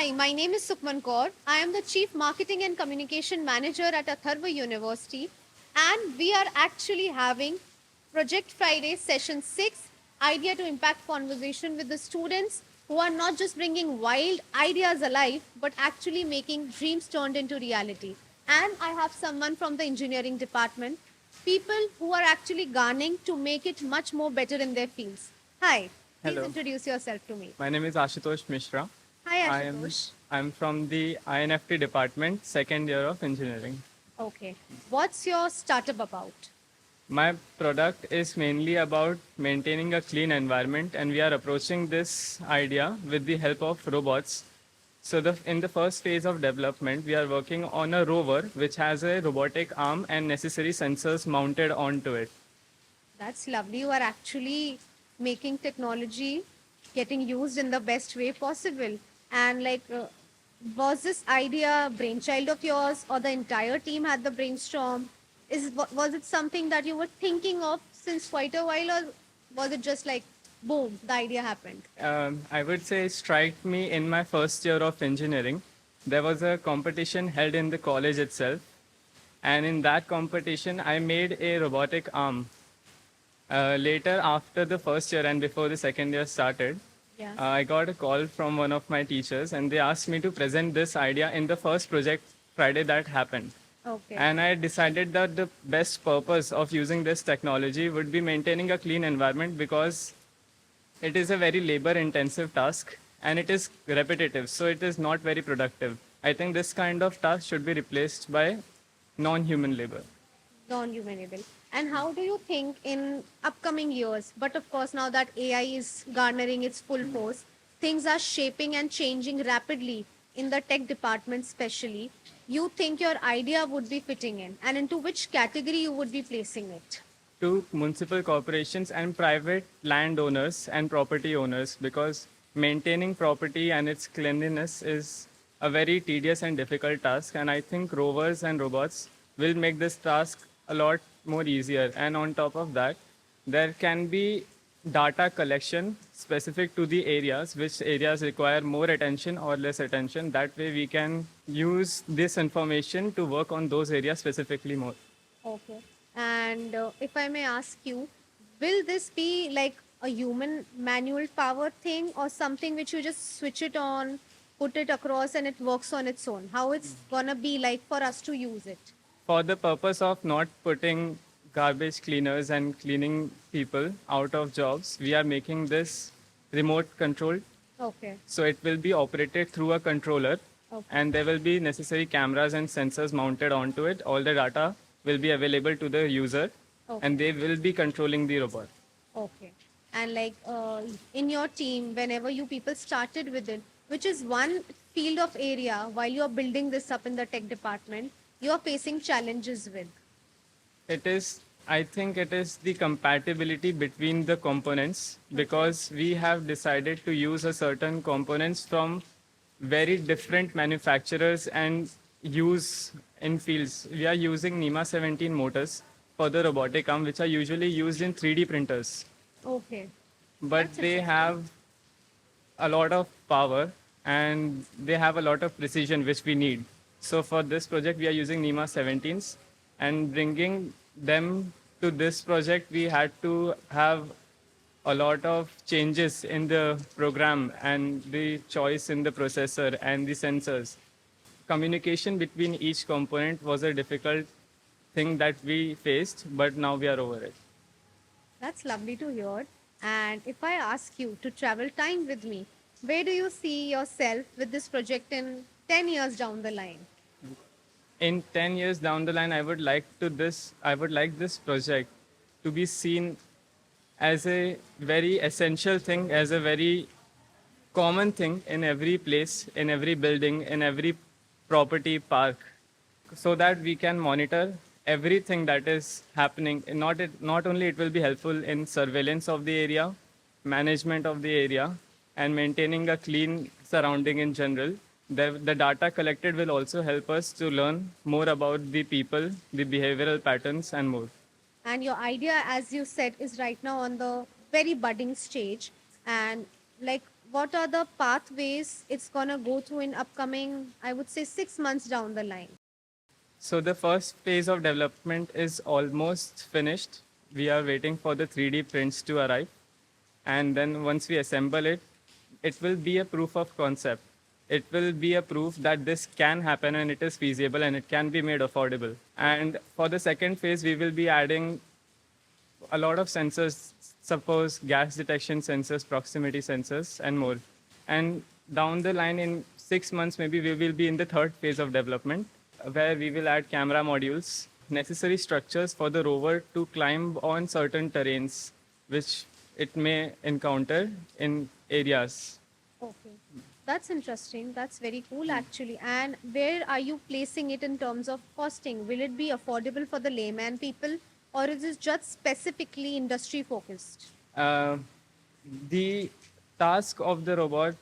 Hi, my name is Sukhman Kaur. I am the Chief Marketing and Communication Manager at Atharva University, and we are actually having Project Friday Session 6 Idea to Impact conversation with the students who are not just bringing wild ideas alive, but actually making dreams turned into reality. And I have someone from the engineering department, people who are actually gunning to make it much more better in their fields. Hi, please Hello, introduce yourself to me. my name is Ashutosh Mishra. Hi, I am Ashutosh. I'm from the INFT department, second year of engineering. Okay. What's your startup about? My product is mainly about maintaining a clean environment, and we are approaching this idea with the help of robots. So, in the first phase of development, we are working on a rover which has a robotic arm and necessary sensors mounted onto it. That's lovely. You are actually making technology getting used in the best way possible. And was this idea brainchild of yours, or the entire team had the brainstorm? Was it something that you were thinking of since quite a while, or was it just like boom, the idea happened? I would say it struck me in my first year of engineering. There was a competition held in the college itself, and in that competition, I made a robotic arm. Later, after the first year and before the second year started, Yeah. I got a call from one of my teachers, and they asked me to present this idea in the first project Friday that happened. Okay. And I decided that the best purpose of using this technology would be maintaining a clean environment because it is a very labor intensive task and it is repetitive, so it is not very productive. I think this kind of task should be replaced by non human labor. Non-humanable. And how do you think in upcoming years, but of course now that AI is garnering its full force, things are shaping and changing rapidly in the tech department especially, you think your idea would be fitting in, and into which category you would be placing it? To municipal corporations and private landowners and property owners because maintaining property and its cleanliness is a very tedious and difficult task, and I think rovers and robots will make this task a lot more easier. And on top of that, there can be data collection specific to the areas, which areas require more attention or less attention. That way we can use this information to work on those areas specifically more. Okay. And if I may ask you, will this be like a human manual power thing, or something which you just switch it on, put it across, and it works on its own? How it's gonna be like for us to use it? For the purpose of not putting garbage cleaners and cleaning people out of jobs, we are making this remote controlled. Okay. So it will be operated through a controller, Okay. and there will be necessary cameras and sensors mounted onto it. All the data will be available to the user, and Okay. they will be controlling the robot. Okay. And in your team, whenever you people started with it, which is one field of area while you're building this up in the tech department, you're facing challenges with. It is, I think it is the compatibility between the components Okay. because we have decided to use a certain components from very different manufacturers and use in fields. We are using NEMA 17 motors for the robotic arm, which are usually used in 3D printers, Okay. but That's they interesting. have a lot of power and they have a lot of precision which we need. So for this project, we are using NEMA 17s and bringing them to this project, we had to have a lot of changes in the program and the choice in the processor and the sensors. Communication between each component was a difficult thing that we faced, but now we are over it. That's lovely to hear. And if I ask you to travel time with me, where do you see yourself with this project in 10 years down the line? In 10 years down the line, I would like this project to be seen as a very essential thing, as a very common thing in every place, in every building, in every property park, so that we can monitor everything that is happening. And not only it will be helpful in surveillance of the area, management of the area, and maintaining a clean surrounding in general. The data collected will also help us to learn more about the people, the behavioral patterns, and more. And your idea, as you said, is right now on the very budding stage. And like, what are the pathways it's gonna go through in upcoming, I would say, 6 months down the line? So the first phase of development is almost finished. We are waiting for the 3D prints to arrive. And then once we assemble it, it will be a proof of concept. It will be a proof that this can happen and it is feasible and it can be made affordable. And for the second phase, we will be adding a lot of sensors, suppose gas detection sensors, proximity sensors, and more. And down the line, in 6 months, maybe we will be in the third phase of development, where we will add camera modules, necessary structures for the rover to climb on certain terrains, which it may encounter in areas. Okay. That's interesting. That's very cool, actually. And where are you placing it in terms of costing? Will it be affordable for the layman people, or is it just specifically industry focused? Uh, the task of the robot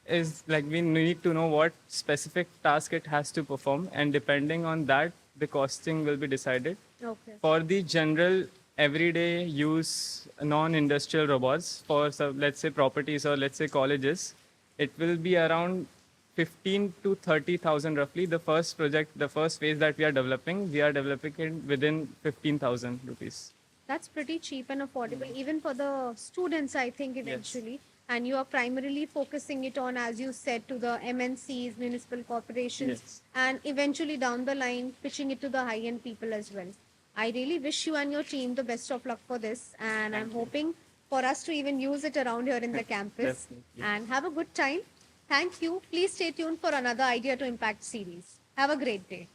is like we need to know what specific task it has to perform, and depending on that, the costing will be decided. Okay. For the general everyday use non-industrial robots for let's say properties or let's say colleges, it will be around 15 to 30,000 roughly. The first project, the first phase that we are developing it within 15,000 rupees. That's pretty cheap and affordable, even for the students, I think, eventually. And you are primarily focusing it on, as you said, to the MNCs, municipal corporations, Yes. and eventually down the line, pitching it to the high end people as well. I really wish you and your team the best of luck for this. And I'm hoping for us to even use it around here in the campus. Definitely. And have a good time. Thank you. Please stay tuned for another Idea to Impact series. Have a great day.